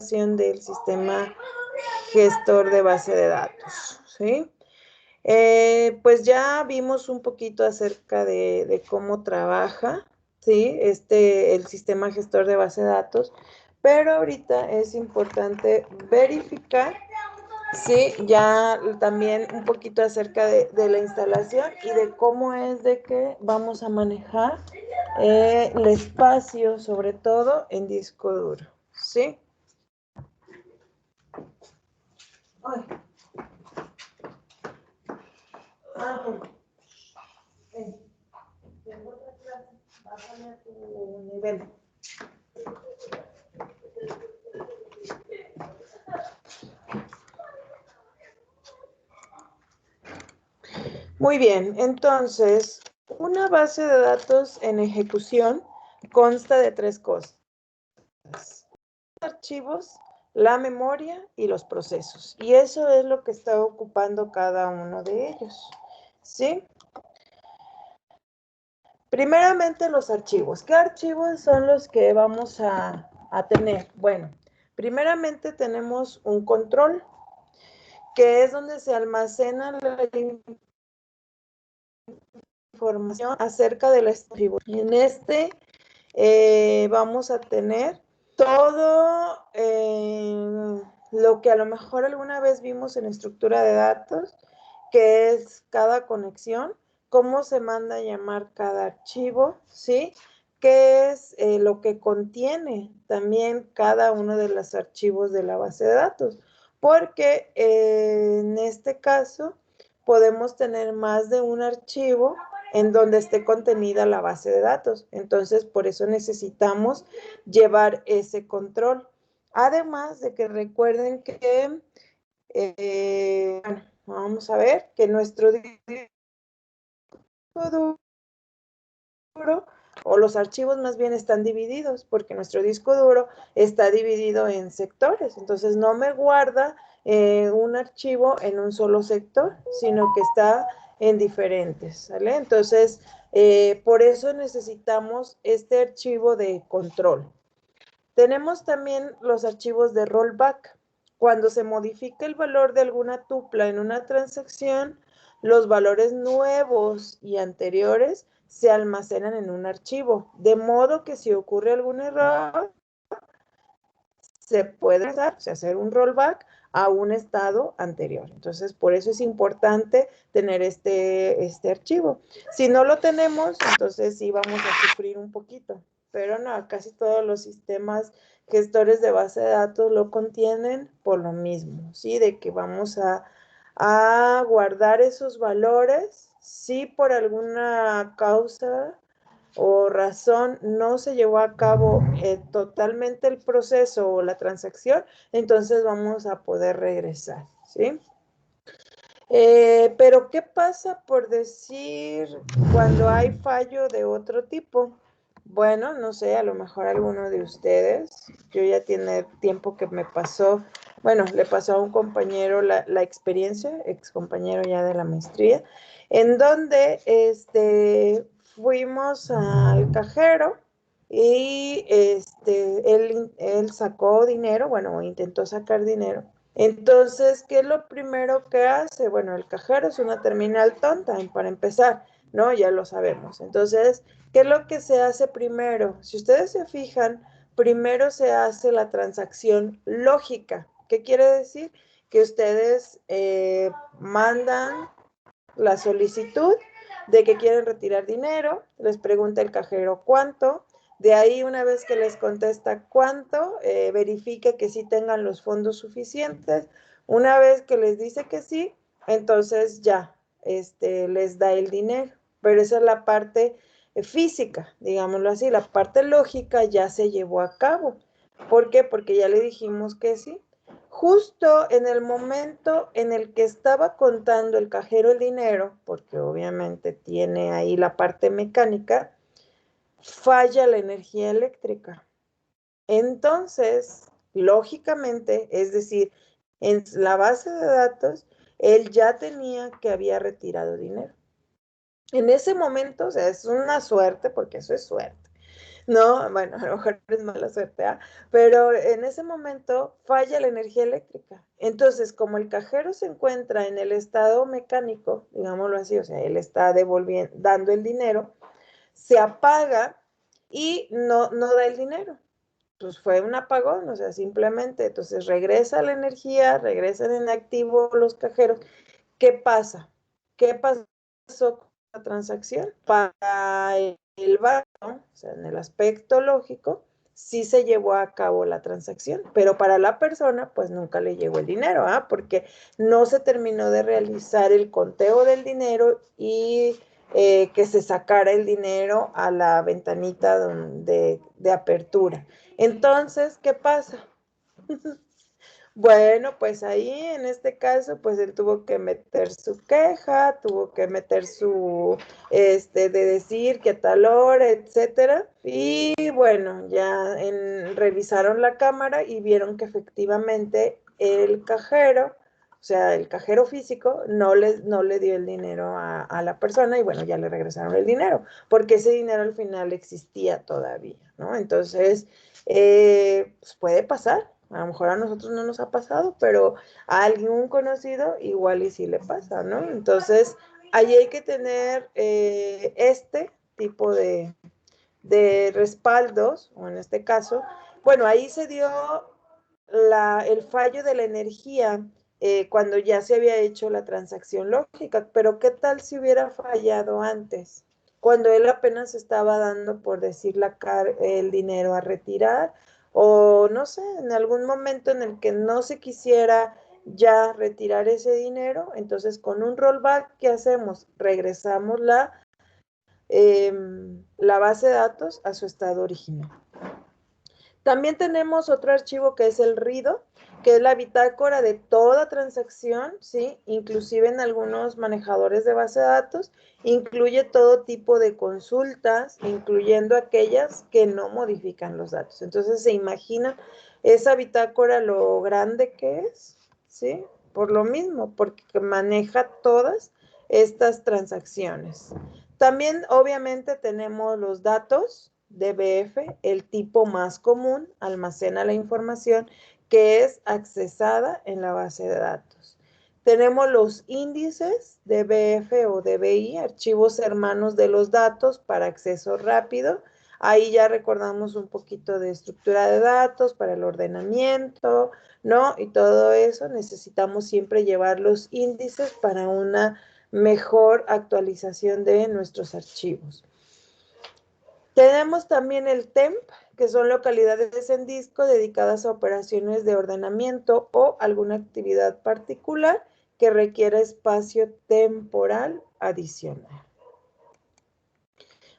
del sistema gestor de base de datos, ¿sí? Pues ya vimos un poquito acerca de cómo trabaja, ¿sí? El sistema gestor de base de datos, pero ahorita es importante verificar, sí, ya también un poquito acerca de la instalación y de cómo es de que vamos a manejar el espacio, sobre todo en disco duro, ¿sí? Ay. Tengo otra clase, bájale a tu nivel. Muy bien, entonces, una base de datos en ejecución consta de 3 cosas: archivos, la memoria y los procesos. Y eso es lo que está ocupando cada uno de ellos, ¿sí? Primeramente, los archivos. ¿Qué archivos son los que vamos a tener? Bueno, primeramente tenemos un control, que es donde se almacena la información acerca de la distribución. En vamos a tener todo lo que a lo mejor alguna vez vimos en estructura de datos, que es cada conexión, cómo se manda a llamar cada archivo, ¿sí? ¿Qué es lo que contiene también cada uno de los archivos de la base de datos? Porque en este caso podemos tener más de un archivo en donde esté contenida la base de datos. Entonces, por eso necesitamos llevar ese control. Además de que recuerden que, bueno, vamos a ver que nuestro disco duro, o los archivos más bien, están divididos, porque nuestro disco duro está dividido en sectores. Entonces, no me guarda un archivo en un solo sector, sino que está en diferentes, ¿sale? Entonces, por eso necesitamos este archivo de control. Tenemos también los archivos de rollback. Cuando se modifica el valor de alguna tupla en una transacción, los valores nuevos y anteriores se almacenan en un archivo, de modo que si ocurre algún error, se puede hacer un rollback a un estado anterior. Entonces, por eso es importante tener este archivo. Si no lo tenemos, entonces sí vamos a sufrir un poquito, pero no, casi todos los sistemas gestores de base de datos lo contienen por lo mismo, ¿sí? De que vamos a guardar esos valores, si por alguna causa o razón no se llevó a cabo totalmente el proceso o la transacción, entonces vamos a poder regresar, ¿sí? Pero ¿qué pasa por decir cuando hay fallo de otro tipo? Bueno, no sé, a lo mejor alguno de ustedes, yo ya tiene tiempo que me pasó, bueno, le pasó a un compañero la experiencia, ex compañero ya de la maestría, en donde fuimos al cajero y él sacó dinero, bueno, intentó sacar dinero. Entonces, ¿qué es lo primero que hace? Bueno, el cajero es una terminal tonta, para empezar, ¿no? Ya lo sabemos. Entonces, ¿qué es lo que se hace primero? Si ustedes se fijan, primero se hace la transacción lógica. ¿Qué quiere decir? Que ustedes mandan la solicitud de que quieren retirar dinero, les pregunta el cajero cuánto, de ahí una vez que les contesta cuánto, verifique que sí tengan los fondos suficientes, una vez que les dice que sí, entonces ya, les da el dinero, pero esa es la parte física, digámoslo así, la parte lógica ya se llevó a cabo. ¿Por qué? Porque ya le dijimos que sí. Justo en el momento en el que estaba contando el cajero el dinero, porque obviamente tiene ahí la parte mecánica, falla la energía eléctrica. Entonces, lógicamente, es decir, en la base de datos, él ya tenía que había retirado dinero. En ese momento, o sea, es una suerte, porque eso es suerte. No, bueno, a lo mejor es mala suerte, ¿ah? Pero en ese momento falla la energía eléctrica. Entonces, como el cajero se encuentra en el estado mecánico, digámoslo así, o sea, él está devolviendo, dando el dinero, se apaga y no da el dinero. Pues fue un apagón, o sea, simplemente, entonces regresa la energía, regresan en activo los cajeros. ¿Qué pasa? ¿Qué pasó con la transacción? Para el banco, o sea, en el aspecto lógico, sí se llevó a cabo la transacción, pero para la persona, pues nunca le llegó el dinero, ¿ah? Porque no se terminó de realizar el conteo del dinero y que se sacara el dinero a la ventanita de apertura. Entonces, ¿qué pasa? Bueno, pues ahí en este caso, pues él tuvo que meter su queja, tuvo que meter su, de decir que a tal hora, etcétera. Y bueno, ya revisaron la cámara y vieron que efectivamente el cajero, o sea, el cajero físico, no le dio el dinero a la persona y bueno, ya le regresaron el dinero, porque ese dinero al final existía todavía, ¿no? Entonces, pues puede pasar. A lo mejor a nosotros no nos ha pasado, pero a algún conocido igual y sí le pasa, ¿no? Entonces, ahí hay que tener este tipo de respaldos, o en este caso, bueno, ahí se dio el fallo de la energía cuando ya se había hecho la transacción lógica, pero ¿qué tal si hubiera fallado antes? Cuando él apenas estaba dando, por decir, el dinero a retirar, o no sé, en algún momento en el que no se quisiera ya retirar ese dinero, entonces con un rollback, ¿qué hacemos? Regresamos la base de datos a su estado original. También tenemos otro archivo que es el RIDO, que es la bitácora de toda transacción, ¿sí? Inclusive en algunos manejadores de base de datos, incluye todo tipo de consultas, incluyendo aquellas que no modifican los datos. Entonces, se imagina esa bitácora lo grande que es, ¿sí? Por lo mismo, porque maneja todas estas transacciones. También, obviamente, tenemos los datos DBF, el tipo más común, almacena la información que es accesada en la base de datos. Tenemos los índices DBF o DBI, archivos hermanos de los datos para acceso rápido. Ahí ya recordamos un poquito de estructura de datos para el ordenamiento, ¿no? Y todo eso necesitamos siempre llevar los índices para una mejor actualización de nuestros archivos. Tenemos también el TEMP, que son localidades en disco dedicadas a operaciones de ordenamiento o alguna actividad particular que requiera espacio temporal adicional.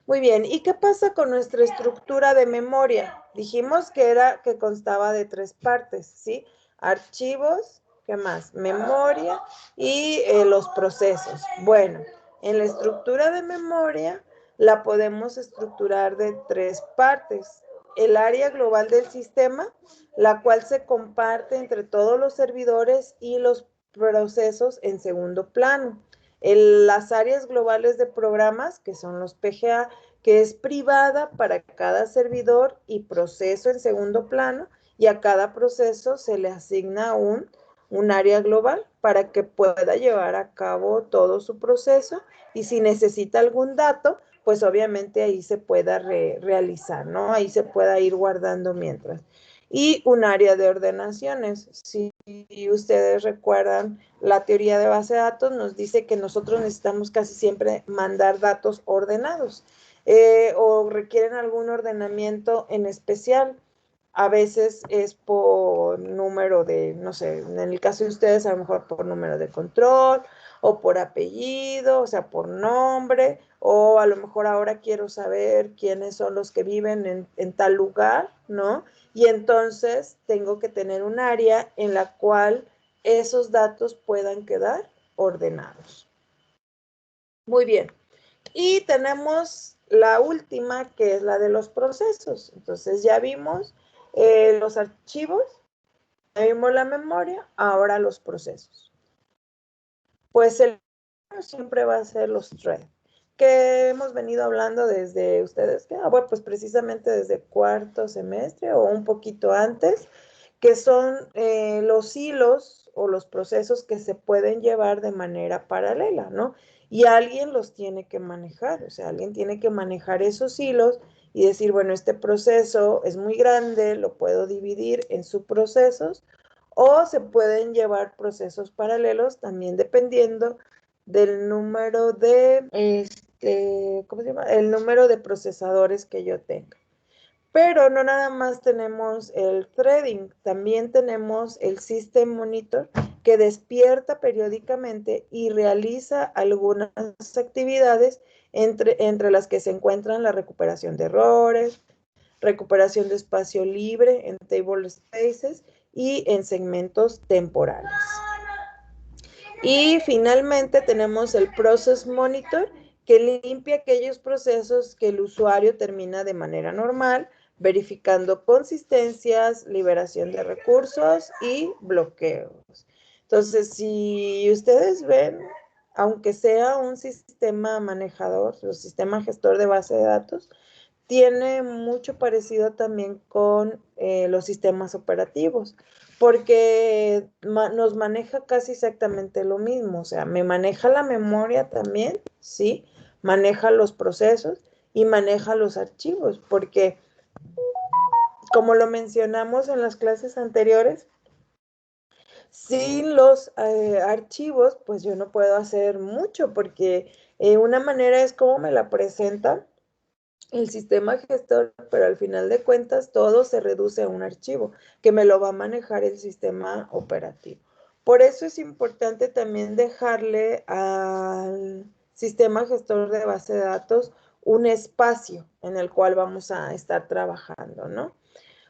Muy bien, ¿y qué pasa con nuestra estructura de memoria? Dijimos que constaba de 3 partes, ¿sí? Archivos, ¿qué más? Memoria y los procesos. Bueno, en la estructura de memoria la podemos estructurar de 3 partes. El área global del sistema, la cual se comparte entre todos los servidores y los procesos en segundo plano. Las áreas globales de programas, que son los PGA, que es privada para cada servidor y proceso en segundo plano, y a cada proceso se le asigna un área global para que pueda llevar a cabo todo su proceso, y si necesita algún dato, pues obviamente ahí se pueda realizar, ¿no? Ahí se pueda ir guardando mientras. Y un área de ordenaciones. Si ustedes recuerdan, la teoría de base de datos nos dice que nosotros necesitamos casi siempre mandar datos ordenados o requieren algún ordenamiento en especial. A veces es por número de, no sé, en el caso de ustedes, a lo mejor por número de control o por apellido, o sea, por nombre, o a lo mejor ahora quiero saber quiénes son los que viven en tal lugar, ¿no? Y entonces tengo que tener un área en la cual esos datos puedan quedar ordenados. Muy bien. Y tenemos la última, que es la de los procesos. Entonces ya vimos los archivos, ya vimos la memoria, ahora los procesos. Pues el siempre va a ser los threads. que hemos venido hablando desde ustedes, que, bueno, pues precisamente desde cuarto semestre o un poquito antes, que son los hilos o los procesos que se pueden llevar de manera paralela, ¿no? Y alguien los tiene que manejar, o sea, alguien tiene que manejar esos hilos y decir, bueno, este proceso es muy grande, lo puedo dividir en subprocesos, o se pueden llevar procesos paralelos también dependiendo del número de, ¿cómo se llama? El número de procesadores que yo tenga. Pero no nada más tenemos el threading, también tenemos el System Monitor que despierta periódicamente y realiza algunas actividades entre las que se encuentran la recuperación de errores, recuperación de espacio libre en table spaces y en segmentos temporales. Y finalmente tenemos el Process Monitor, que limpia aquellos procesos que el usuario termina de manera normal, verificando consistencias, liberación de recursos y bloqueos. Entonces, si ustedes ven, aunque sea un sistema manejador, o sistema gestor de base de datos, tiene mucho parecido también con los sistemas operativos, porque nos maneja casi exactamente lo mismo, o sea, me maneja la memoria también, ¿sí? Maneja los procesos y maneja los archivos, porque como lo mencionamos en las clases anteriores, sin los archivos, pues yo no puedo hacer mucho, porque una manera es cómo me la presentan el sistema gestor, pero al final de cuentas todo se reduce a un archivo que me lo va a manejar el sistema operativo. Por eso es importante también dejarle al sistema gestor de base de datos un espacio en el cual vamos a estar trabajando, ¿no?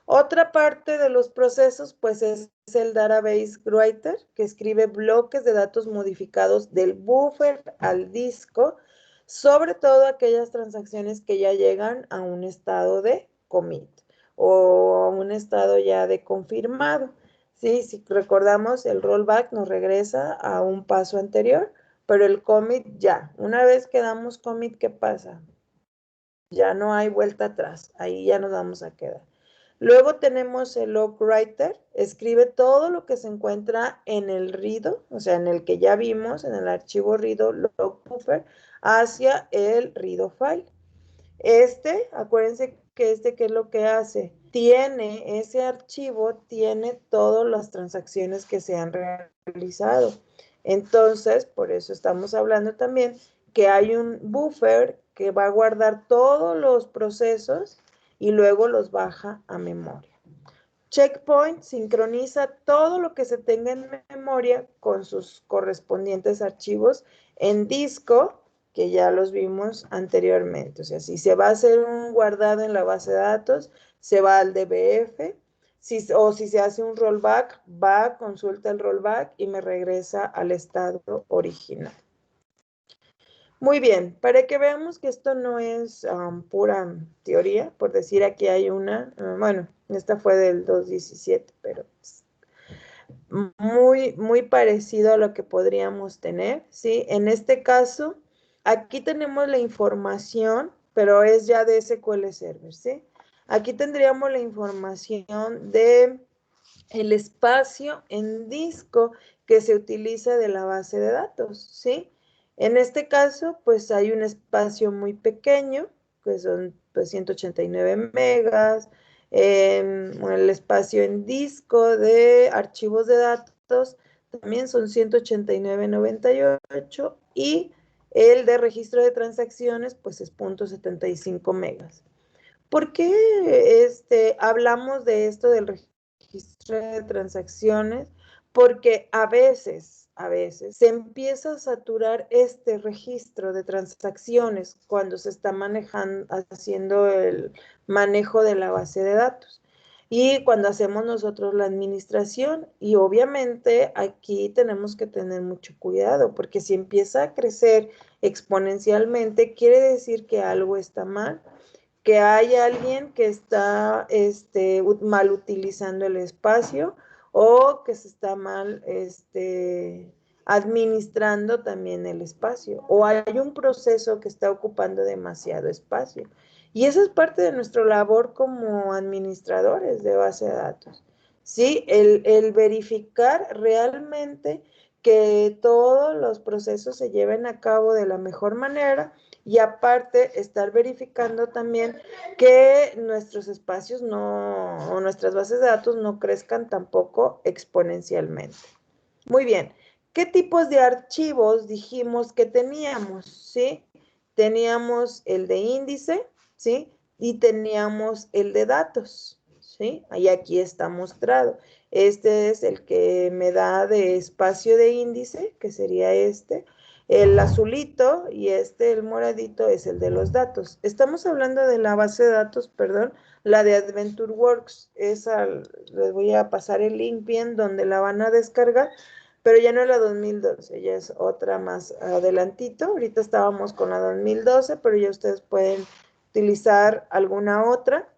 Otra parte de los procesos, pues es el Database Writer, que escribe bloques de datos modificados del buffer al disco, sobre todo aquellas transacciones que ya llegan a un estado de commit o a un estado ya de confirmado. Sí, si recordamos, el rollback nos regresa a un paso anterior, pero el commit ya. Una vez que damos commit, ¿qué pasa? Ya no hay vuelta atrás, ahí ya nos vamos a quedar. Luego tenemos el log writer, escribe todo lo que se encuentra en el RIDO, o sea, en el que ya vimos, en el archivo RIDO log buffer, hacia el RIDO file. Acuérdense que ¿qué es lo que hace? Tiene ese archivo, tiene todas las transacciones que se han realizado. Entonces, por eso estamos hablando también que hay un buffer que va a guardar todos los procesos y luego los baja a memoria. Checkpoint sincroniza todo lo que se tenga en memoria con sus correspondientes archivos en disco, que ya los vimos anteriormente. O sea, si se va a hacer un guardado en la base de datos, se va al DBF, o si se hace un rollback, va, consulta el rollback y me regresa al estado original. Muy bien, para que veamos que esto no es pura teoría, por decir aquí hay una, bueno, esta fue del 2017, pero muy parecido a lo que podríamos tener, ¿sí? En este caso, aquí tenemos la información, pero es ya de SQL Server, ¿sí? Aquí tendríamos la información de el espacio en disco que se utiliza de la base de datos, ¿sí? En este caso, pues hay un espacio muy pequeño, que son pues, 189 megas, el espacio en disco de archivos de datos también son 189,98 y el de registro de transacciones pues es 0.75 megas. ¿Por qué hablamos de esto del registro de transacciones? Porque a veces se empieza a saturar este registro de transacciones cuando se está haciendo el manejo de la base de datos. Y cuando hacemos nosotros la administración, y obviamente aquí tenemos que tener mucho cuidado, porque si empieza a crecer exponencialmente, quiere decir que algo está mal, que hay alguien que está mal utilizando el espacio o que se está mal administrando también el espacio, o hay un proceso que está ocupando demasiado espacio. Y eso es parte de nuestra labor como administradores de base de datos, ¿sí? El verificar realmente que todos los procesos se lleven a cabo de la mejor manera y aparte estar verificando también que nuestros espacios o nuestras bases de datos no crezcan tampoco exponencialmente. Muy bien. ¿Qué tipos de archivos dijimos que teníamos? ¿Sí? Teníamos el de índice, ¿sí? Y teníamos el de datos, ¿sí? Ahí aquí está mostrado. Este es el que me da de espacio de índice, que sería este. El azulito y el moradito, es el de los datos. Estamos hablando de la base de datos, perdón, la de AdventureWorks. Esa les voy a pasar el link bien donde la van a descargar, pero ya no es la 2012, ya es otra más adelantito. Ahorita estábamos con la 2012, pero ya ustedes pueden utilizar alguna otra,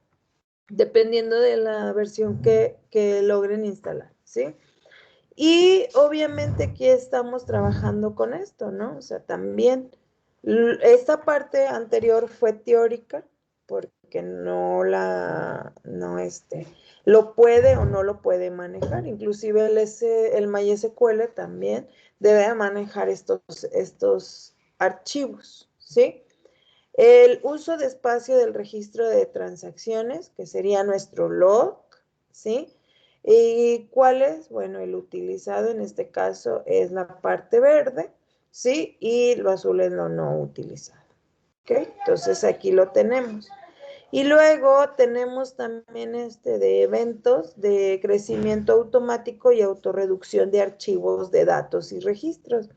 dependiendo de la versión que logren instalar, ¿sí? Y obviamente aquí estamos trabajando con esto, ¿no? O sea, también esta parte anterior fue teórica, porque lo puede o no lo puede manejar. Inclusive el MySQL también debe manejar estos archivos, ¿sí? El uso de espacio del registro de transacciones, que sería nuestro log, ¿sí? ¿Y cuál es? Bueno, el utilizado en este caso es la parte verde, ¿sí? Y lo azul es lo no utilizado, ¿ok? Entonces aquí lo tenemos. Y luego tenemos también de eventos de crecimiento automático y autorreducción de archivos de datos y registros.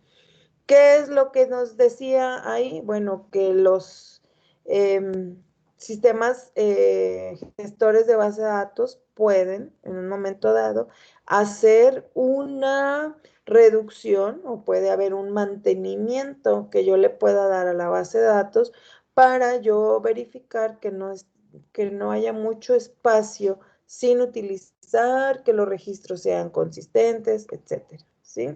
¿Qué es lo que nos decía ahí? Bueno, que los sistemas gestores de base de datos pueden, en un momento dado, hacer una reducción o puede haber un mantenimiento que yo le pueda dar a la base de datos para yo verificar que no haya mucho espacio sin utilizar, que los registros sean consistentes, etcétera, ¿sí?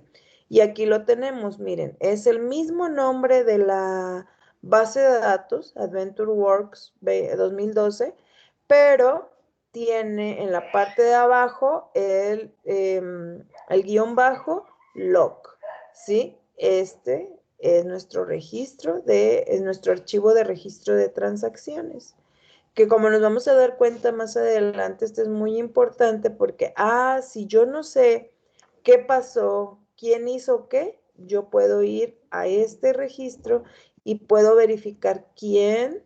Y aquí lo tenemos, miren, es el mismo nombre de la base de datos, AdventureWorks 2012, pero tiene en la parte de abajo el guión bajo log, ¿sí? Este es nuestro es nuestro archivo de registro de transacciones, que como nos vamos a dar cuenta más adelante, esto es muy importante porque, si yo no sé qué pasó, quién hizo qué, yo puedo ir a este registro y puedo verificar quién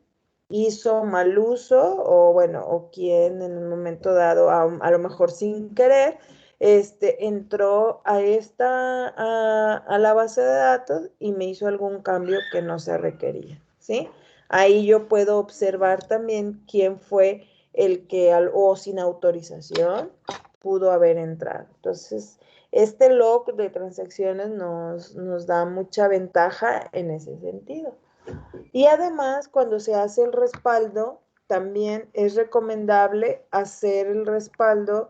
hizo mal uso o quién en un momento dado, a lo mejor sin querer, entró a la base de datos y me hizo algún cambio que no se requería, ¿sí? Ahí yo puedo observar también quién fue el que, o sin autorización, pudo haber entrado. Entonces, este log de transacciones nos da mucha ventaja en ese sentido. Y además, cuando se hace el respaldo, también es recomendable hacer el respaldo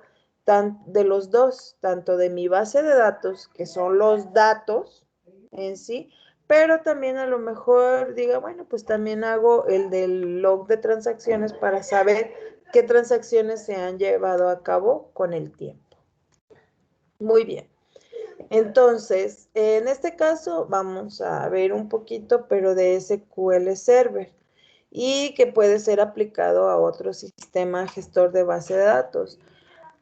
de los dos, tanto de mi base de datos, que son los datos en sí, pero también a lo mejor diga, bueno, pues también hago el del log de transacciones para saber qué transacciones se han llevado a cabo con el tiempo. Muy bien. Entonces, en este caso vamos a ver un poquito, pero de SQL Server y que puede ser aplicado a otro sistema gestor de base de datos.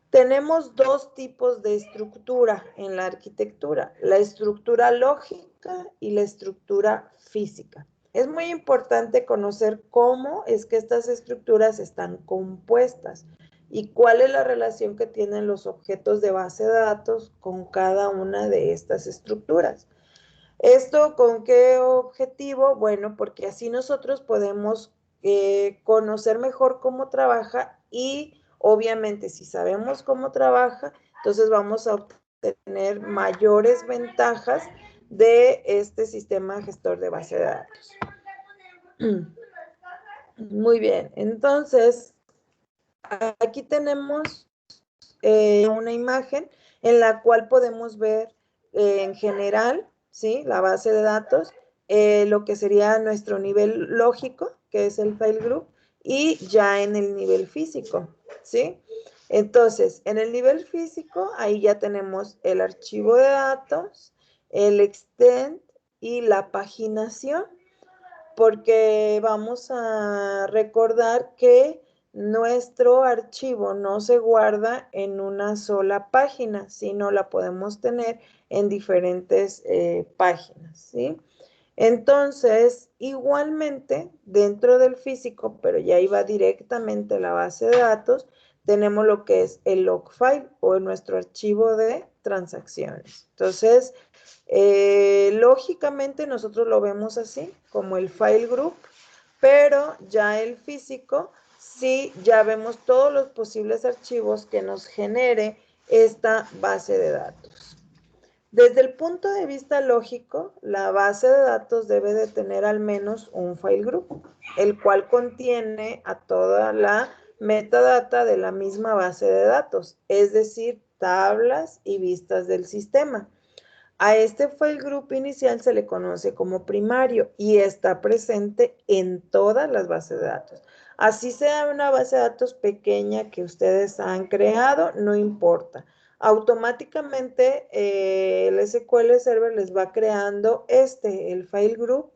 Tenemos dos tipos de estructura en la arquitectura, la estructura lógica y la estructura física. Es muy importante conocer cómo es que estas estructuras están compuestas y cuál es la relación que tienen los objetos de base de datos con cada una de estas estructuras. ¿Esto con qué objetivo? Bueno, porque así nosotros podemos conocer mejor cómo trabaja y obviamente si sabemos cómo trabaja, entonces vamos a obtener mayores ventajas de este sistema gestor de base de datos. Muy bien, entonces aquí tenemos una imagen en la cual podemos ver en general, ¿sí? La base de datos, lo que sería nuestro nivel lógico, que es el file group, y ya en el nivel físico, ¿sí? Entonces, en el nivel físico, ahí ya tenemos el archivo de datos, el extend y la paginación, porque vamos a recordar que nuestro archivo no se guarda en una sola página, sino la podemos tener en diferentes páginas, ¿sí? Entonces, igualmente, dentro del físico, pero ya iba directamente a la base de datos, tenemos lo que es el log file o nuestro archivo de transacciones. Entonces, lógicamente nosotros lo vemos así, como el file group, pero ya el físico, sí, ya vemos todos los posibles archivos que nos genere esta base de datos. Desde el punto de vista lógico, la base de datos debe de tener al menos un file group, el cual contiene a toda la metadata de la misma base de datos, es decir, tablas y vistas del sistema. A este file group inicial se le conoce como primario y está presente en todas las bases de datos. Así sea una base de datos pequeña que ustedes han creado, no importa. Automáticamente el SQL Server les va creando el file group,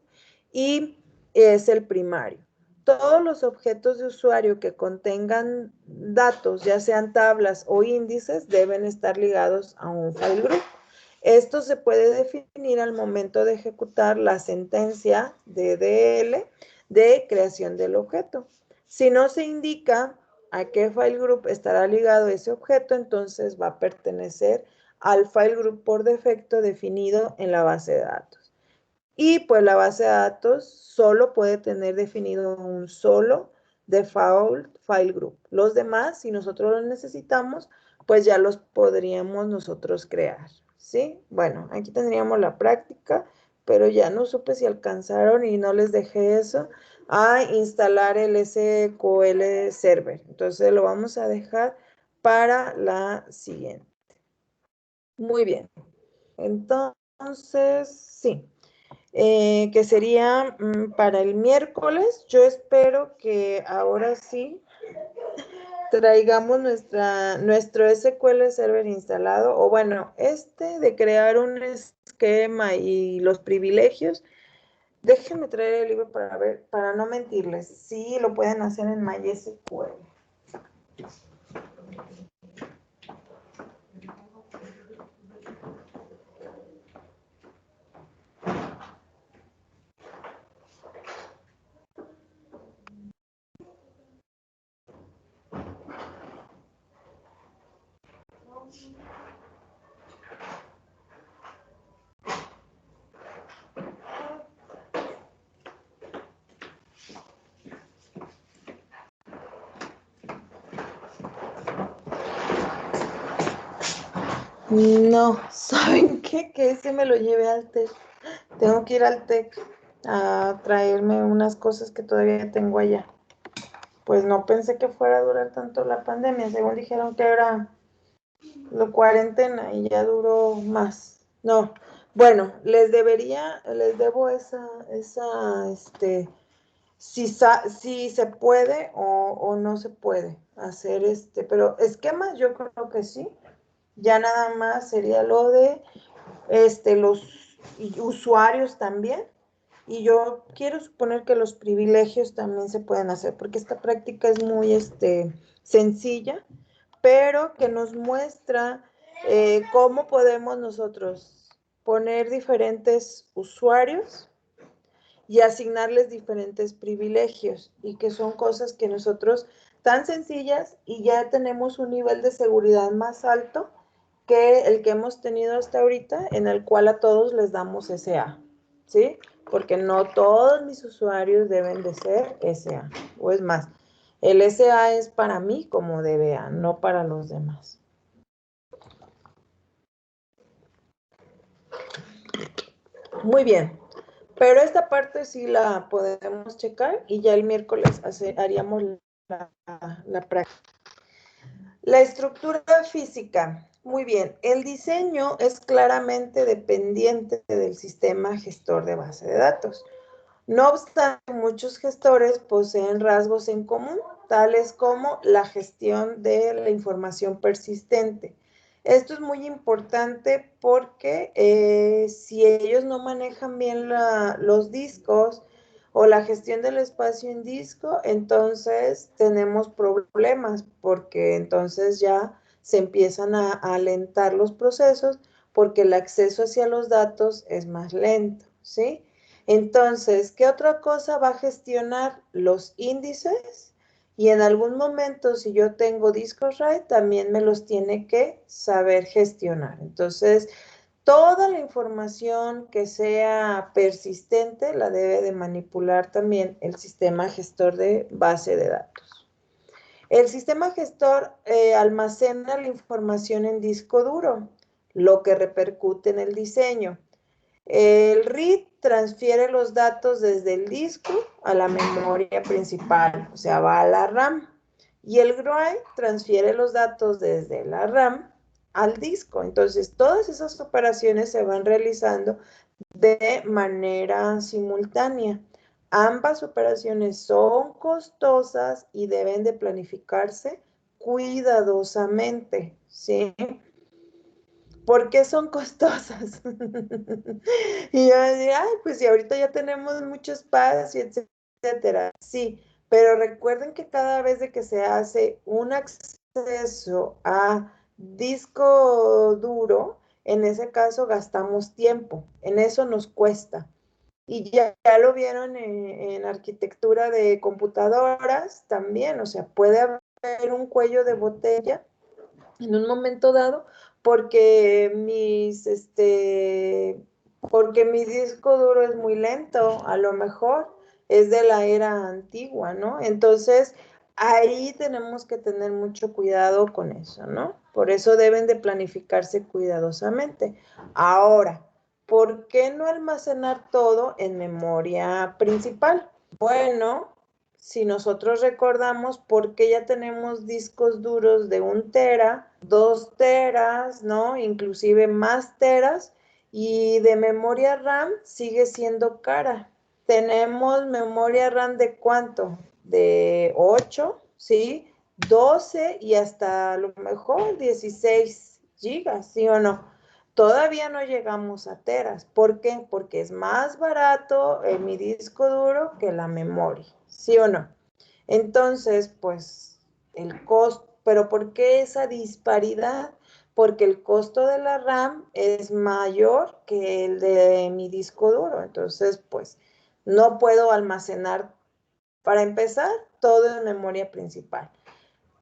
y es el primario. Todos los objetos de usuario que contengan datos, ya sean tablas o índices, deben estar ligados a un file group. Esto se puede definir al momento de ejecutar la sentencia DDL de creación del objeto. Si no se indica a qué file group estará ligado ese objeto, entonces va a pertenecer al file group por defecto definido en la base de datos. Y pues la base de datos solo puede tener definido un solo default file group. Los demás, si nosotros los necesitamos, pues ya los podríamos nosotros crear, ¿sí? Bueno, aquí tendríamos la práctica, pero ya no supe si alcanzaron y no les dejé eso, a instalar el SQL Server. Entonces lo vamos a dejar para la siguiente. Muy bien. Entonces, sí. Que sería para el miércoles. Yo espero que ahora sí traigamos nuestro SQL Server instalado, o bueno, de crear un esquema y los privilegios. Déjenme traer el libro para ver, para no mentirles. Sí, lo pueden hacer en MySQL. No, ¿saben qué? Que ese me lo llevé al TEC. Tengo que ir al TEC a traerme unas cosas que todavía tengo allá. Pues no pensé que fuera a durar tanto la pandemia. Según dijeron que era la cuarentena y ya duró más. No, bueno, les debo si se puede o no se puede hacer pero esquemas yo creo que sí. Ya nada más sería lo de los usuarios también. Y yo quiero suponer que los privilegios también se pueden hacer, porque esta práctica es muy sencilla, pero que nos muestra cómo podemos nosotros poner diferentes usuarios y asignarles diferentes privilegios, y que son cosas que nosotros tan sencillas, y ya tenemos un nivel de seguridad más alto que el que hemos tenido hasta ahorita, en el cual a todos les damos SA, ¿sí? Porque no todos mis usuarios deben de ser SA, o es más, el SA es para mí como DBA, no para los demás. Muy bien, pero esta parte sí la podemos checar y ya el miércoles haríamos la práctica. La estructura física. Muy bien, el diseño es claramente dependiente del sistema gestor de base de datos. No obstante, muchos gestores poseen rasgos en común, tales como la gestión de la información persistente. Esto es muy importante porque si ellos no manejan bien los discos o la gestión del espacio en disco, entonces tenemos problemas porque entonces ya se empiezan a alentar los procesos porque el acceso hacia los datos es más lento, ¿sí? Entonces, ¿qué otra cosa va a gestionar? Los índices y en algún momento, si yo tengo discos RAID, también me los tiene que saber gestionar. Entonces, toda la información que sea persistente la debe de manipular también el sistema gestor de base de datos. El sistema gestor almacena la información en disco duro, lo que repercute en el diseño. El read transfiere los datos desde el disco a la memoria principal, o sea, va a la RAM. Y el write transfiere los datos desde la RAM al disco. Entonces, todas esas operaciones se van realizando de manera simultánea. Ambas operaciones son costosas y deben de planificarse cuidadosamente, ¿sí? ¿Por qué son costosas? Y yo decía, ay, pues si ahorita ya tenemos mucho espacio, etcétera. Sí, pero recuerden que cada vez de que se hace un acceso a disco duro, en ese caso gastamos tiempo, en eso nos cuesta. Y ya lo vieron en arquitectura de computadoras también, o sea, puede haber un cuello de botella en un momento dado porque porque mi disco duro es muy lento, a lo mejor es de la era antigua, ¿no? Entonces, ahí tenemos que tener mucho cuidado con eso, ¿no? Por eso deben de planificarse cuidadosamente. Ahora, ¿por qué no almacenar todo en memoria principal? Bueno, si nosotros recordamos por qué ya tenemos discos duros de 1 tera, 2 teras, ¿no? Inclusive más teras, y de memoria RAM sigue siendo cara. Tenemos memoria RAM de ¿cuánto? De 8, ¿sí? 12 y hasta a lo mejor 16 gigas, ¿sí o no? Todavía no llegamos a teras. ¿Por qué? Porque es más barato mi disco duro que la memoria, ¿sí o no? Entonces, pues, el costo, pero ¿por qué esa disparidad? Porque el costo de la RAM es mayor que el de mi disco duro. Entonces, pues, no puedo almacenar, para empezar, todo en memoria principal.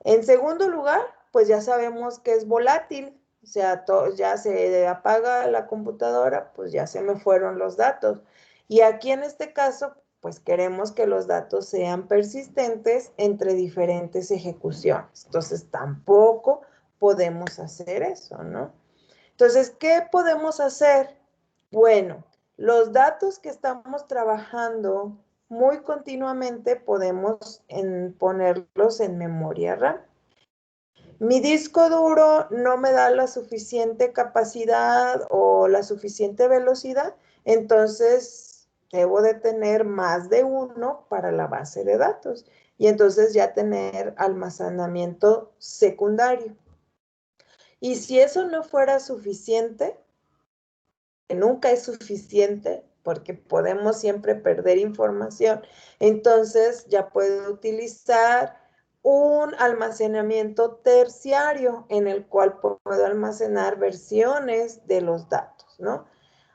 En segundo lugar, pues ya sabemos que es volátil, o sea, ya se apaga la computadora, pues ya se me fueron los datos. Y aquí en este caso, pues queremos que los datos sean persistentes entre diferentes ejecuciones. Entonces, tampoco podemos hacer eso, ¿no? Entonces, ¿qué podemos hacer? Bueno, los datos que estamos trabajando muy continuamente podemos ponerlos en memoria RAM. Mi disco duro no me da la suficiente capacidad o la suficiente velocidad, entonces debo de tener más de uno para la base de datos y entonces ya tener almacenamiento secundario. Y si eso no fuera suficiente, que nunca es suficiente porque podemos siempre perder información, entonces ya puedo utilizar un almacenamiento terciario en el cual puedo almacenar versiones de los datos, ¿no?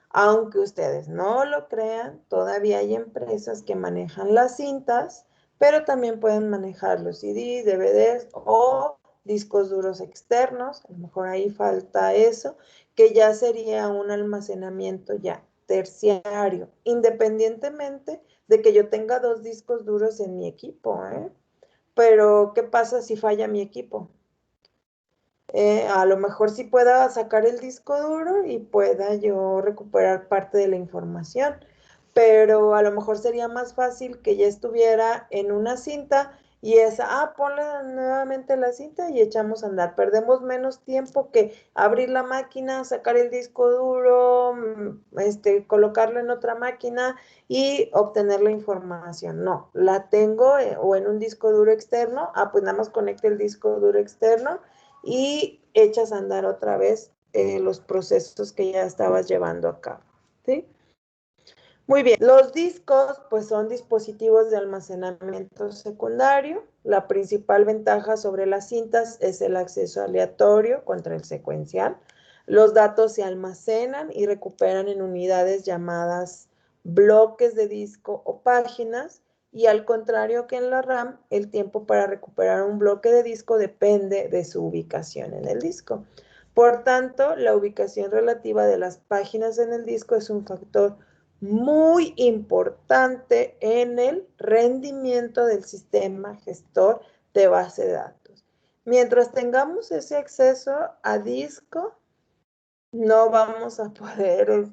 Aunque ustedes no lo crean, todavía hay empresas que manejan las cintas, pero también pueden manejar los CDs, DVDs o discos duros externos. A lo mejor ahí falta eso, que ya sería un almacenamiento ya terciario, independientemente de que yo tenga 2 discos duros en mi equipo, ¿eh? Pero, ¿qué pasa si falla mi equipo? A lo mejor sí pueda sacar el disco duro y pueda yo recuperar parte de la información, pero a lo mejor sería más fácil que ya estuviera en una cinta y es, ponle nuevamente la cinta y echamos a andar. Perdemos menos tiempo que abrir la máquina, sacar el disco duro, colocarlo en otra máquina y obtener la información. No, la tengo o en un disco duro externo, pues nada más conecte el disco duro externo y echas a andar otra vez los procesos que ya estabas llevando a cabo, ¿sí? Muy bien, los discos pues son dispositivos de almacenamiento secundario. La principal ventaja sobre las cintas es el acceso aleatorio contra el secuencial. Los datos se almacenan y recuperan en unidades llamadas bloques de disco o páginas, y al contrario que en la RAM, el tiempo para recuperar un bloque de disco depende de su ubicación en el disco. Por tanto, la ubicación relativa de las páginas en el disco es un factor muy importante en el rendimiento del sistema gestor de base de datos. Mientras tengamos ese acceso a disco, no vamos a poder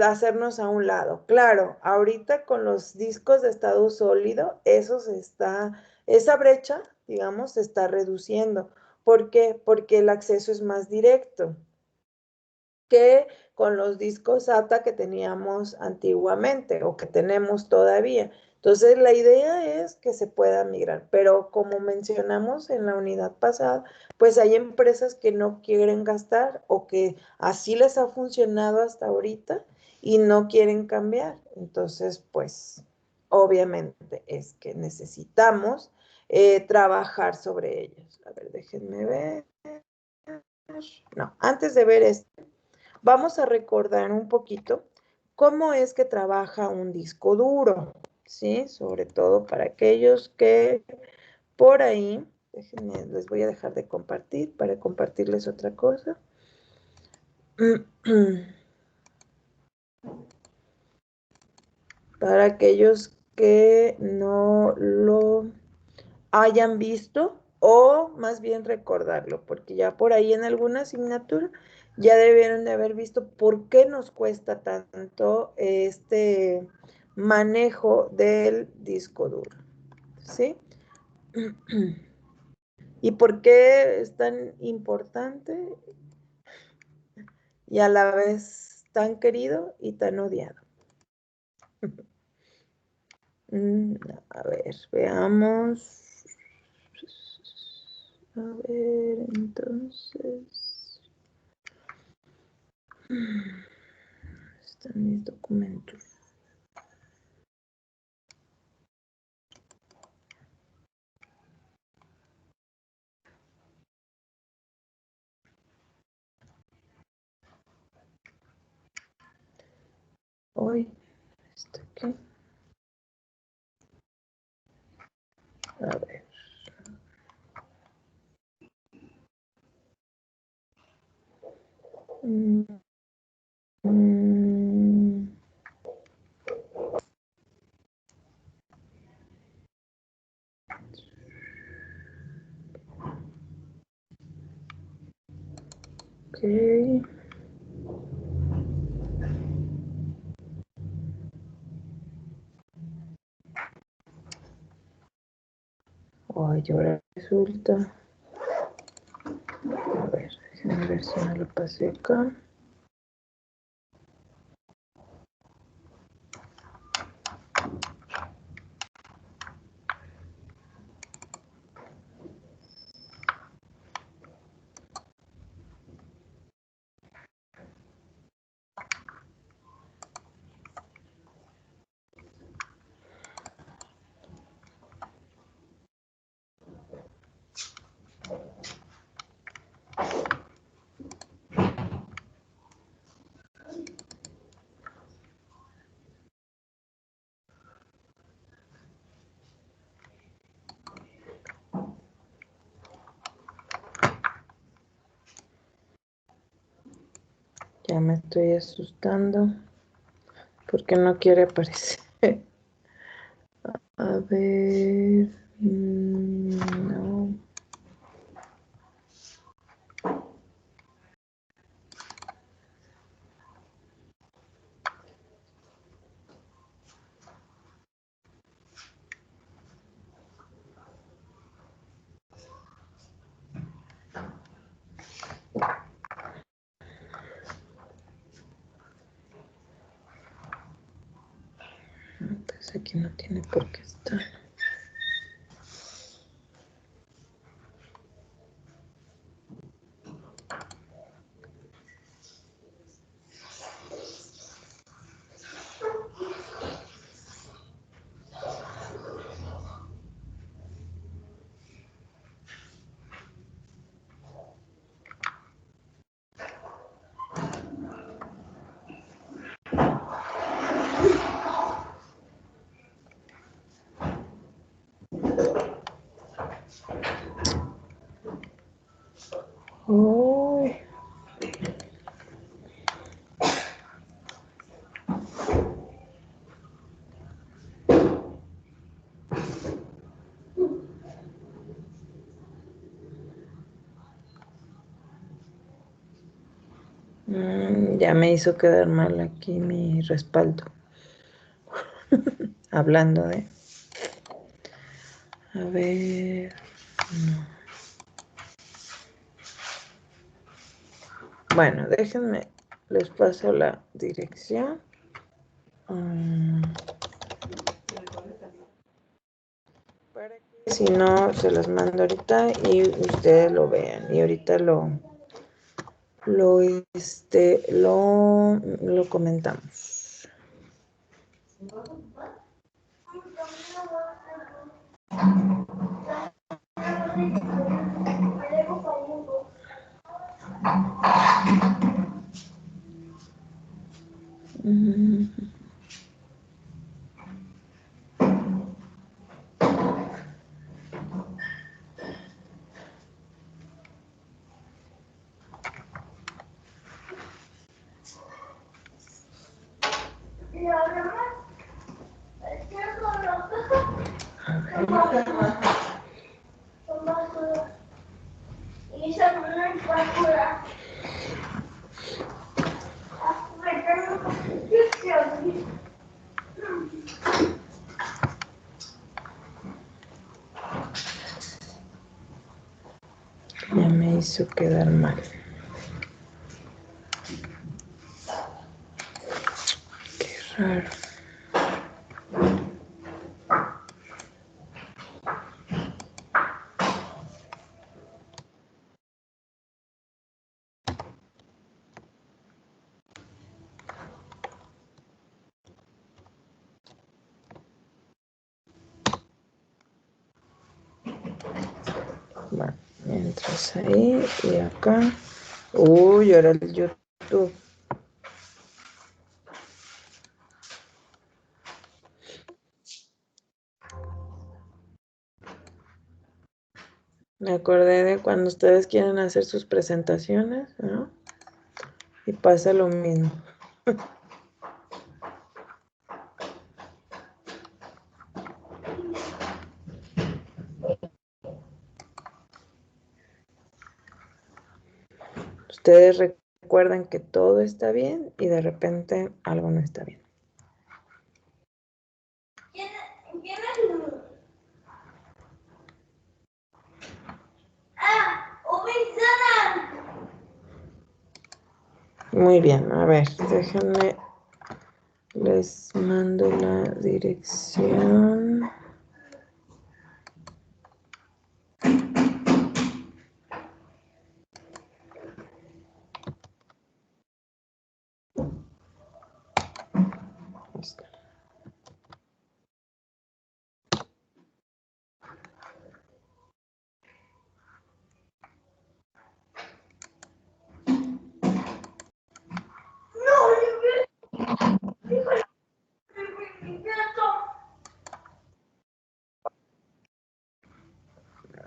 hacernos a un lado. Claro, ahorita con los discos de estado sólido, esa brecha, digamos, se está reduciendo. ¿Por qué? Porque el acceso es más directo que con los discos SATA que teníamos antiguamente o que tenemos todavía. Entonces, la idea es que se pueda migrar, pero como mencionamos en la unidad pasada, pues hay empresas que no quieren gastar o que así les ha funcionado hasta ahorita y no quieren cambiar. Entonces, pues, obviamente es que necesitamos trabajar sobre ellos. A ver, déjenme ver. No, antes de ver esto, vamos a recordar un poquito cómo es que trabaja un disco duro, ¿sí? Sobre todo para aquellos que por ahí, déjenme, les voy a dejar de compartir para compartirles otra cosa. Para aquellos que no lo hayan visto o más bien recordarlo, porque ya por ahí en alguna asignatura ya debieron de haber visto por qué nos cuesta tanto este manejo del disco duro, ¿sí? ¿Y por qué es tan importante y a la vez tan querido y tan odiado? A ver, veamos. A ver, entonces. Están mis documentos. Hoy, está aquí. A ver. Ok. Ay, ahora resulta. A ver, déjenme ver si me lo pasé acá. Ya me estoy asustando porque no quiere aparecer. A ver. No. aquí no tiene por qué estar. Uy. Ya me hizo quedar mal aquí mi respaldo. Hablando de... A ver... No. Bueno, déjenme, les paso la dirección. Para que si no, se las mando ahorita y ustedes lo vean. Y ahorita lo comentamos. Ya me hizo quedar mal. Qué raro. Bueno, entras ahí y acá. Uy, ahora el YouTube. Me acordé de cuando ustedes quieren hacer sus presentaciones, ¿no? Y pasa lo mismo. Ustedes recuerdan que todo está bien y de repente algo no está bien. Muy bien, a ver, déjenme, les mando la dirección.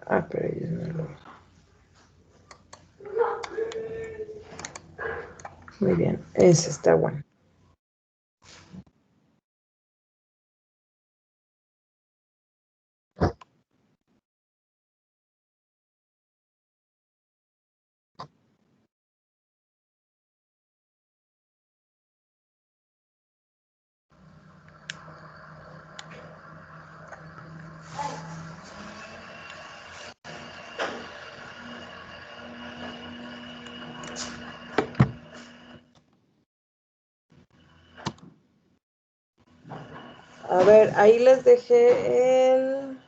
Ah, pero ellos no lo ven. Muy bien, ese está bueno. A ver, ahí les dejé el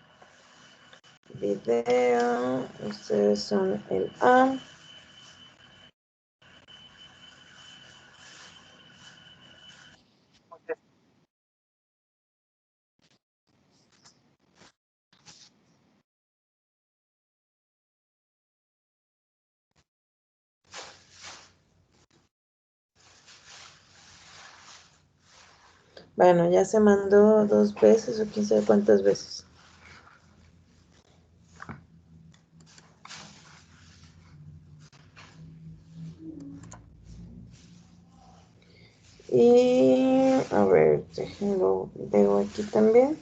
video. Ustedes son el A. Bueno, ya se mandó 2 veces o quién sabe cuántas veces. Y a ver, déjenlo, veo aquí también.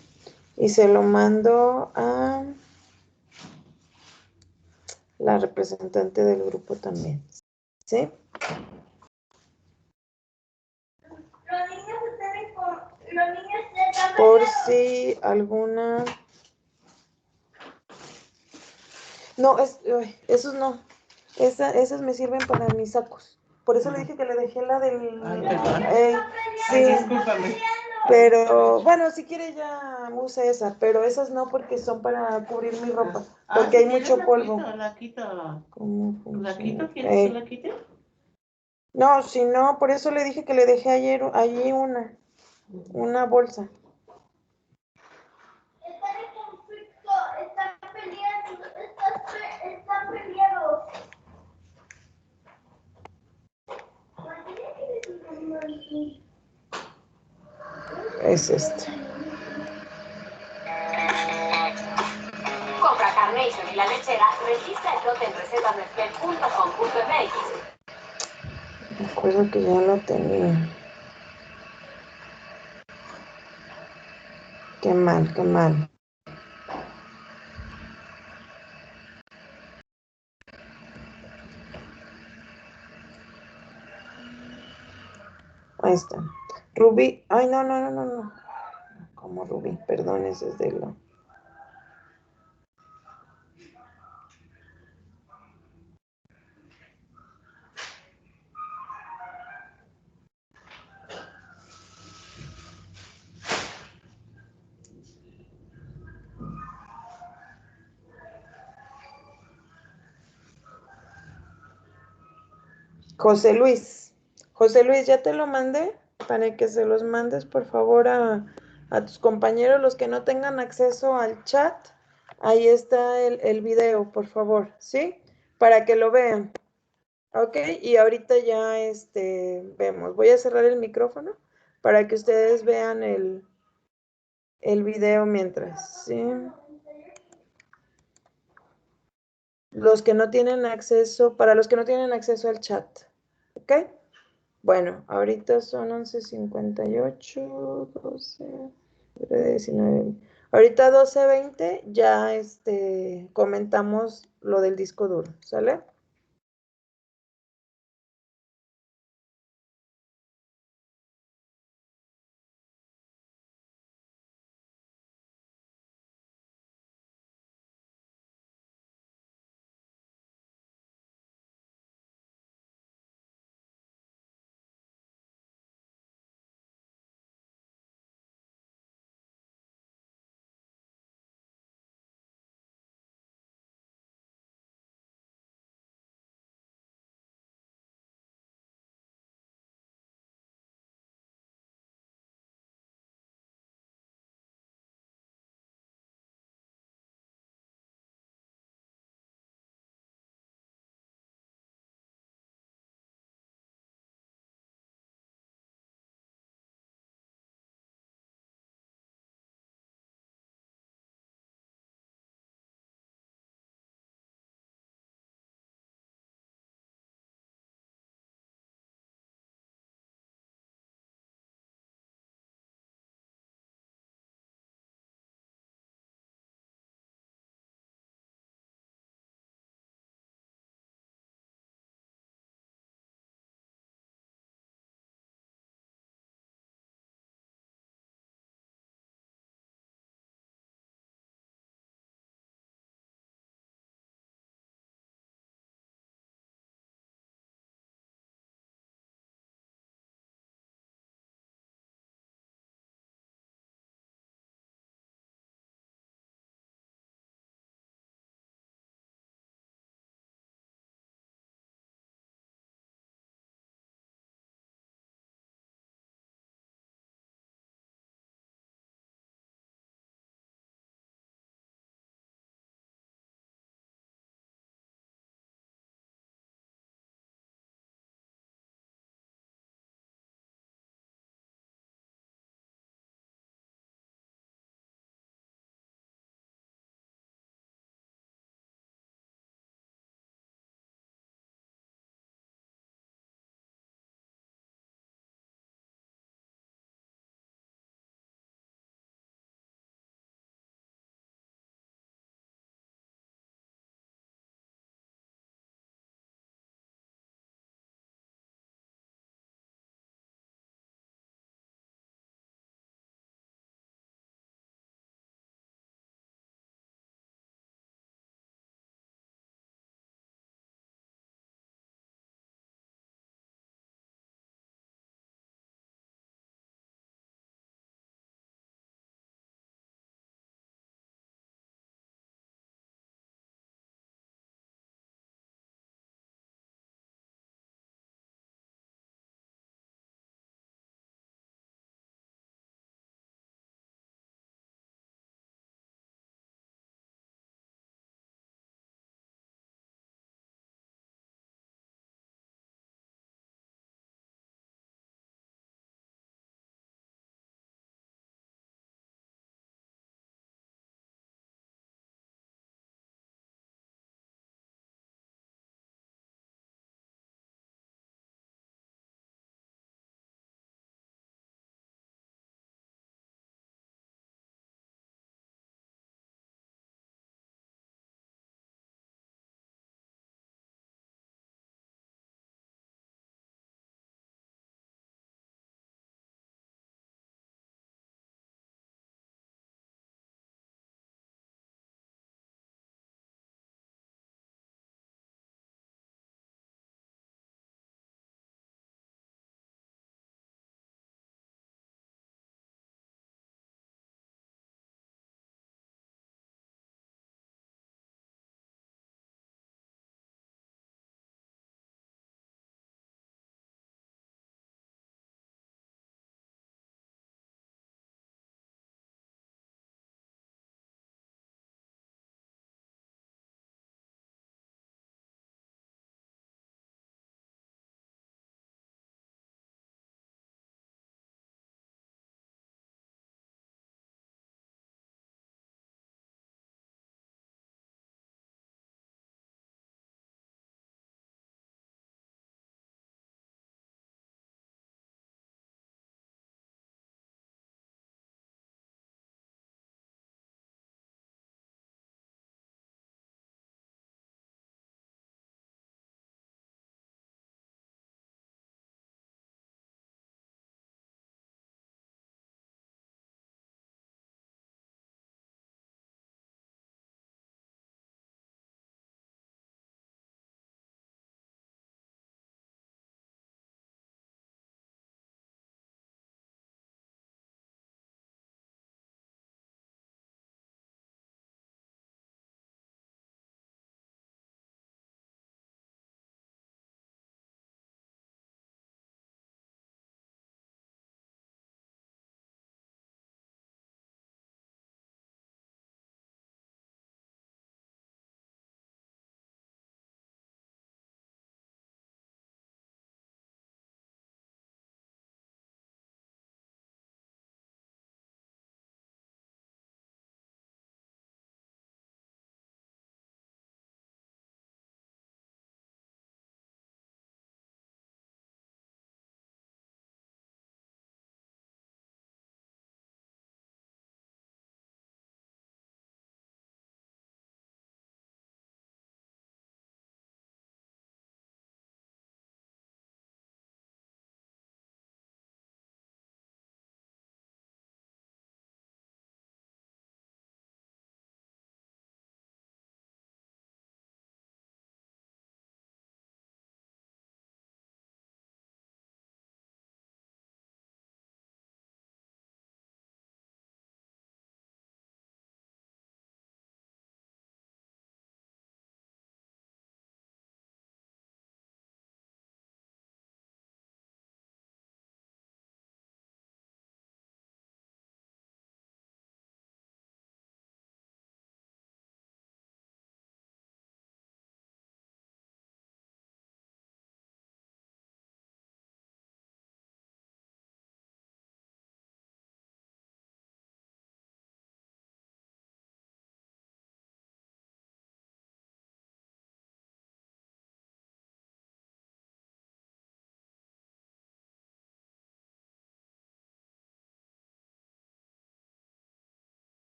Y se lo mando a la representante del grupo también. ¿Sí? Por si alguna... No, esos no. Esas me sirven para mis sacos. Por eso le dije que le dejé la del... sí. Ay, discúlpame. Pero, bueno, si quiere ya use esa, pero esas no porque son para cubrir mi ropa, porque hay mucho polvo. La quito. ¿Cómo funciona? ¿La quito? ¿Quieres que la quite? No, si no, por eso le dije que le dejé ayer allí una bolsa. Están en conflicto, están peleando, están peleados. Es este. Compra Carnation y la lechera, registra el lote en reservasnestlé.com.mx. Me acuerdo que ya lo tenía. Qué mal, qué mal. Ahí está. Rubí. Ay, no, no, no, no, no. Como Rubí, perdón, ese es de lo. José Luis. José Luis, ya te lo mandé para que se los mandes, por favor, a tus compañeros, los que no tengan acceso al chat. Ahí está el video, por favor, ¿sí? Para que lo vean. Ok, y ahorita ya vemos. Voy a cerrar el micrófono para que ustedes vean el video mientras, ¿sí? Los que no tienen acceso, para los que no tienen acceso al chat, ¿ok? Bueno, ahorita son 11:58, 12, 19. Ahorita 12:20 ya comentamos lo del disco duro, ¿sale?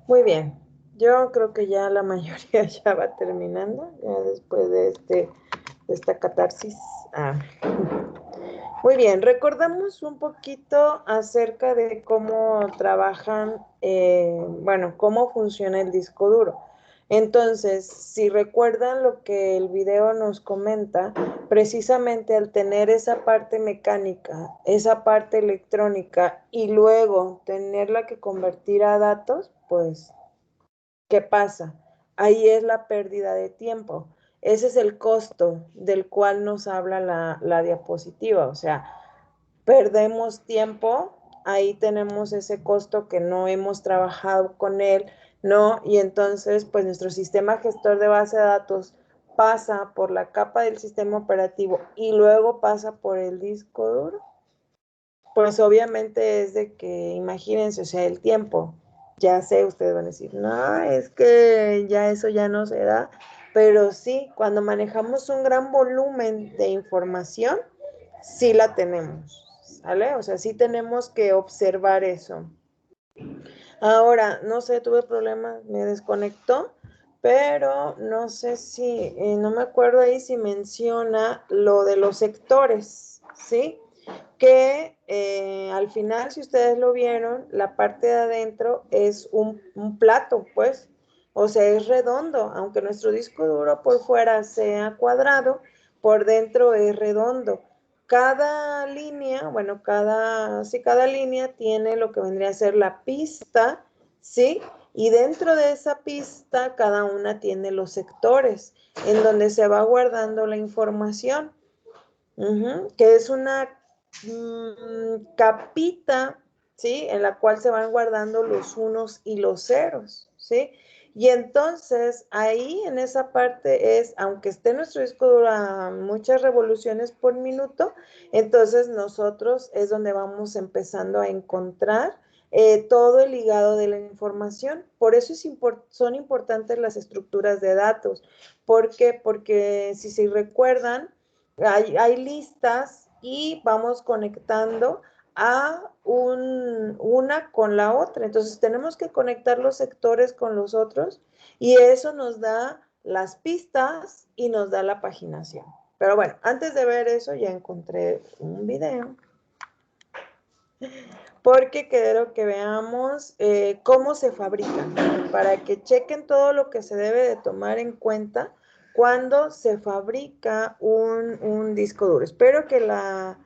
Muy bien. Yo creo que ya la mayoría ya va terminando, ya después de esta catarsis. Ah. Muy bien, recordamos un poquito acerca de cómo trabajan, bueno, cómo funciona el disco duro. Entonces, si recuerdan lo que el video nos comenta, precisamente al tener esa parte mecánica, esa parte electrónica y luego tenerla que convertir a datos, pues, ¿qué pasa? Ahí es la pérdida de tiempo. Ese es el costo del cual nos habla la diapositiva. O sea, perdemos tiempo, ahí tenemos ese costo que no hemos trabajado con él, ¿no? Y entonces, pues nuestro sistema gestor de base de datos pasa por la capa del sistema operativo y luego pasa por el disco duro. Pues obviamente es de que, imagínense, o sea, el tiempo, ya sé, ustedes van a decir, no, es que ya eso ya no se da, pero sí, cuando manejamos un gran volumen de información, sí la tenemos, ¿sale? O sea, sí tenemos que observar eso. Ahora, no sé, tuve problemas, me desconectó, pero no sé si, no me acuerdo ahí si menciona lo de los sectores, ¿sí? Que al final, si ustedes lo vieron, la parte de adentro es un plato, pues, o sea, es redondo, aunque nuestro disco duro por fuera sea cuadrado, por dentro es redondo. Cada línea, bueno, cada línea tiene lo que vendría a ser la pista, ¿sí? Y dentro de esa pista, cada una tiene los sectores en donde se va guardando la información. Que es una capita, ¿sí? En la cual se van guardando los unos y los ceros, ¿sí? Y entonces ahí en esa parte es, aunque esté nuestro disco duro a muchas revoluciones por minuto, entonces nosotros es donde vamos empezando a encontrar todo el ligado de la información. Por eso son importantes las estructuras de datos. ¿Por qué? Porque si se recuerdan, hay listas y vamos conectando a una con la otra. Entonces tenemos que conectar los sectores con los otros y eso nos da las pistas y nos da la paginación. Pero bueno, antes de ver eso ya encontré un video porque quiero que veamos cómo se fabrican, para que chequen todo lo que se debe de tomar en cuenta cuando se fabrica un disco duro. Espero que la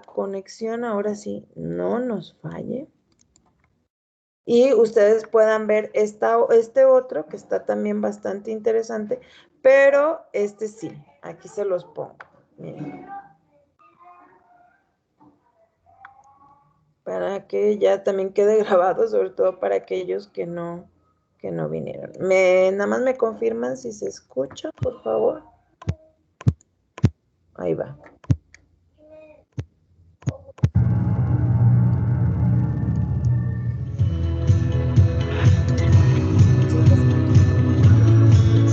conexión ahora sí no nos falle. Y ustedes puedan ver este otro que está también bastante interesante, pero este sí, aquí se los pongo. Miren. Para que ya también quede grabado, sobre todo para aquellos que no vinieron. Nada más me confirman si se escucha, por favor. Ahí va.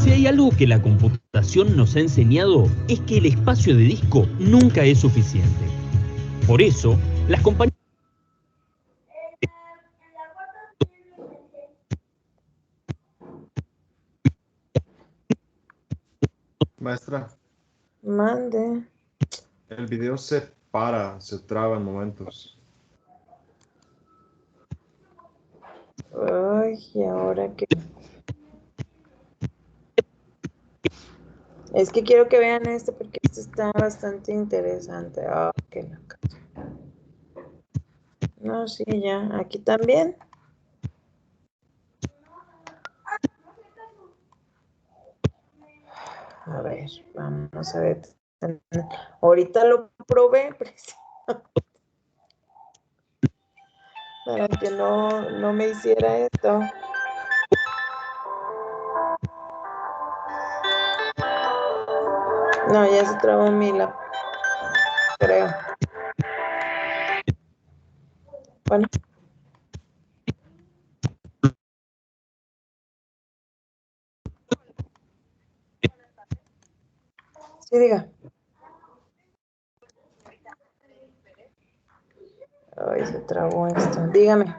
Si hay algo que la computación nos ha enseñado es que el espacio de disco nunca es suficiente. Por eso, las compañías... Maestra, Mande. el video se para, se traba en momentos. Ay, ¿y ahora qué? Es que quiero que vean este porque este está bastante interesante. Ah, qué loca. No, sí, ya. Aquí también. A ver, vamos a ver. Ahorita lo probé para que no me hiciera esto. No, ya se trabó Mila, creo. Bueno. Sí, diga. Ay, se trabó esto. Dígame.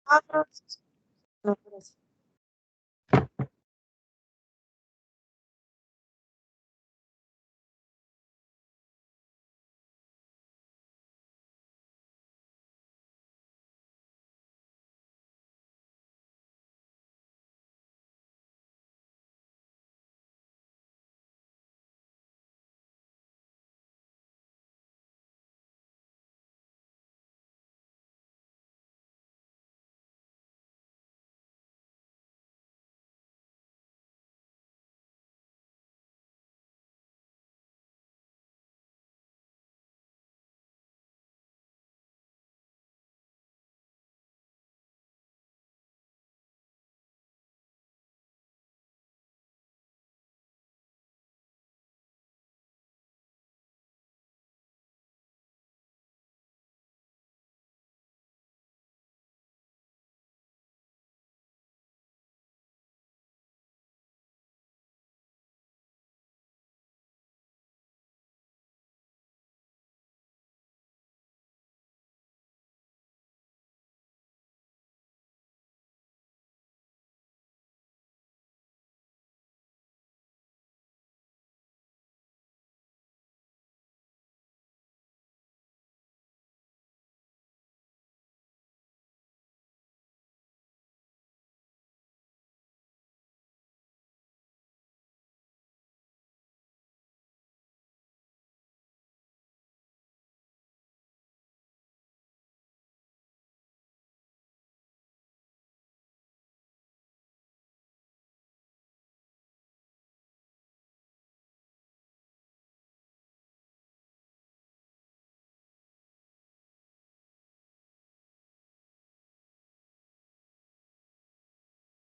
Ah, no, sí, sí. No, gracias.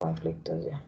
Conflictos ya.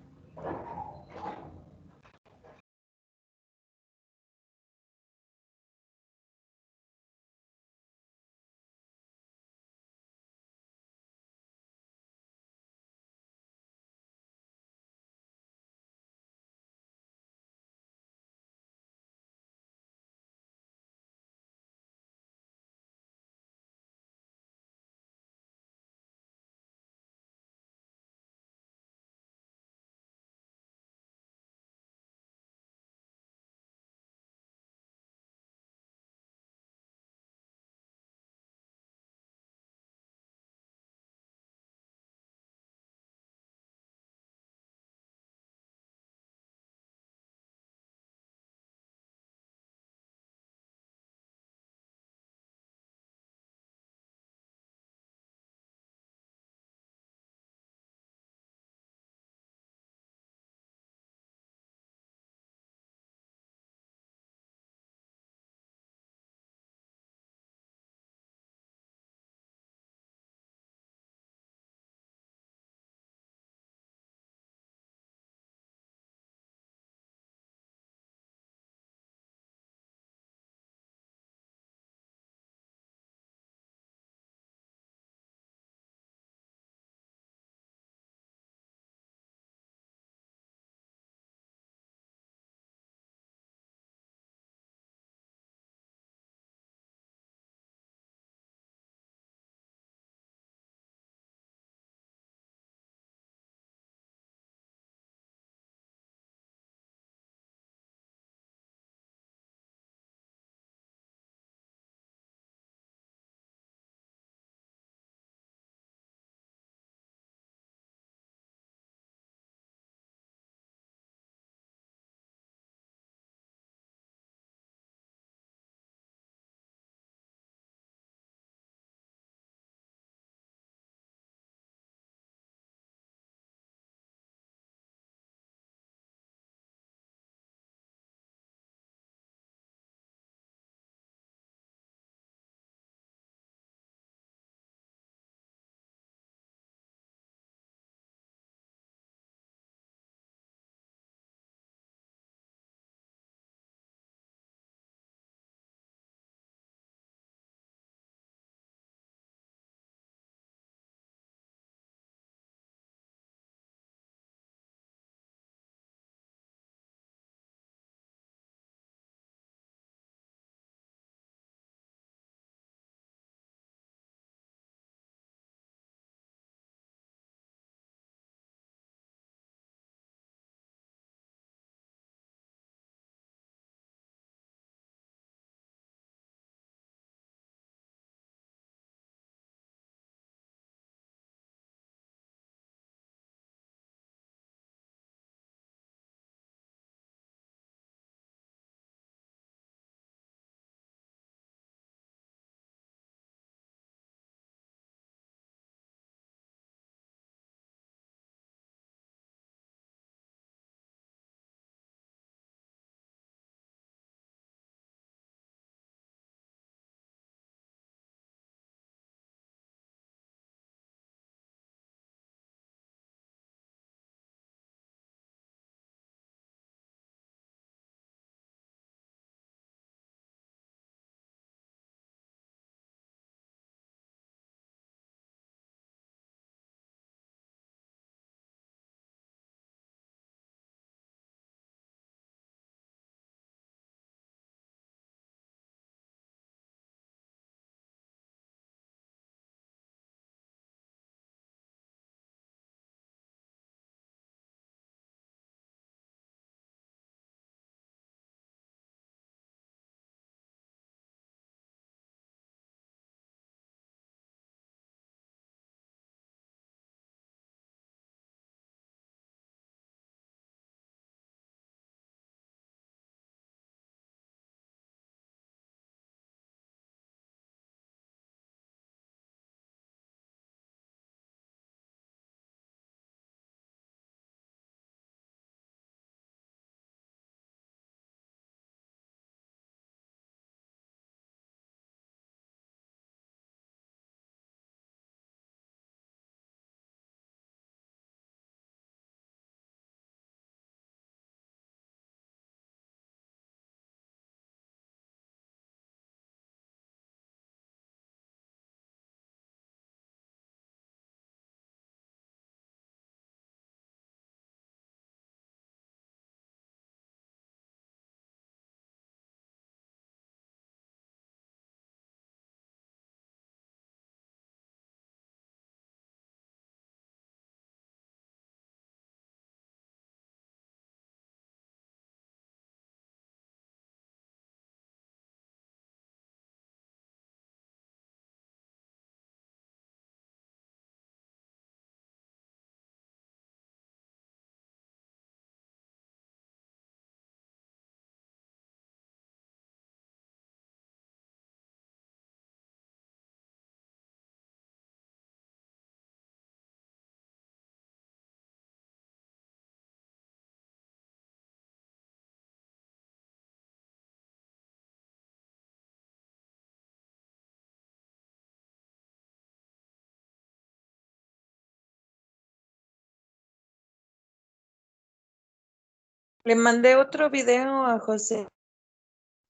Le mandé otro video a José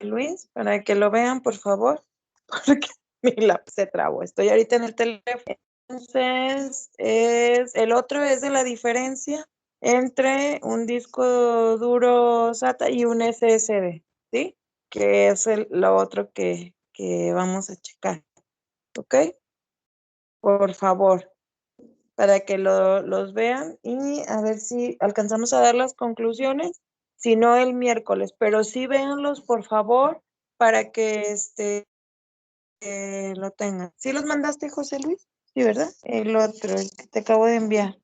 Luis para que lo vean, por favor, porque mi lápiz se trabó. Estoy ahorita en el teléfono. Entonces, el otro es de la diferencia entre un disco duro SATA y un SSD, ¿sí? Que es lo otro que vamos a checar, ¿ok? Por favor, para que los vean y a ver si alcanzamos a dar las conclusiones, si no el miércoles, pero sí véanlos, por favor, para que lo tengan. ¿Sí los mandaste, José Luis? Sí, ¿verdad? El otro, el que te acabo de enviar.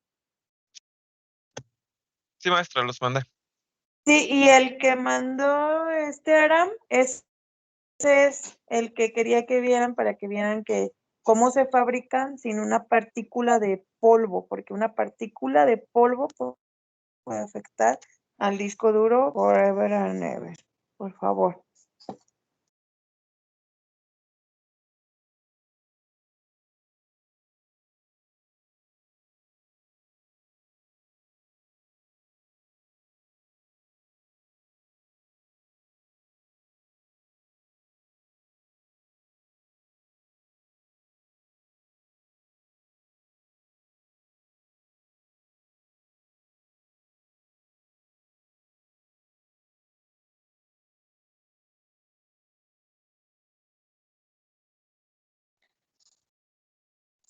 Sí, maestra, los mandé. Sí, y el que mandó Aram, ese es el que quería que vieran para que vieran que cómo se fabrican sin una partícula de polvo, porque una partícula de polvo puede afectar al disco duro forever and ever. Por favor.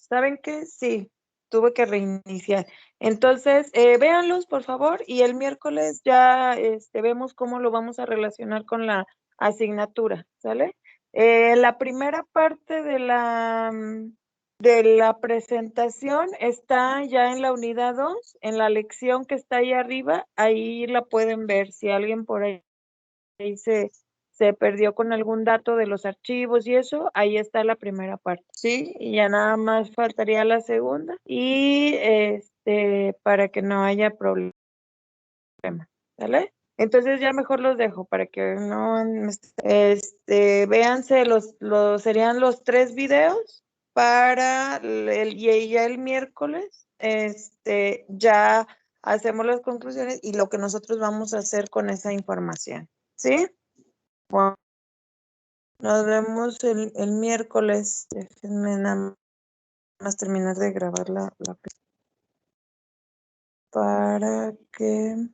¿Saben qué? Sí, tuve que reiniciar. Entonces, véanlos, por favor, y el miércoles ya vemos cómo lo vamos a relacionar con la asignatura, ¿sale? La primera parte de la presentación está ya en la unidad 2, en la lección que está ahí arriba, ahí la pueden ver. Si alguien por ahí se perdió con algún dato de los archivos y eso, ahí está la primera parte, ¿sí? Y ya nada más faltaría la segunda y para que no haya problema, ¿vale? Entonces ya mejor los dejo para que no, véanse serían los 3 videos para y ya el miércoles, ya hacemos las conclusiones y lo que nosotros vamos a hacer con esa información, ¿sí? Bueno, nos vemos el miércoles. Déjenme nada más terminar de grabar la para que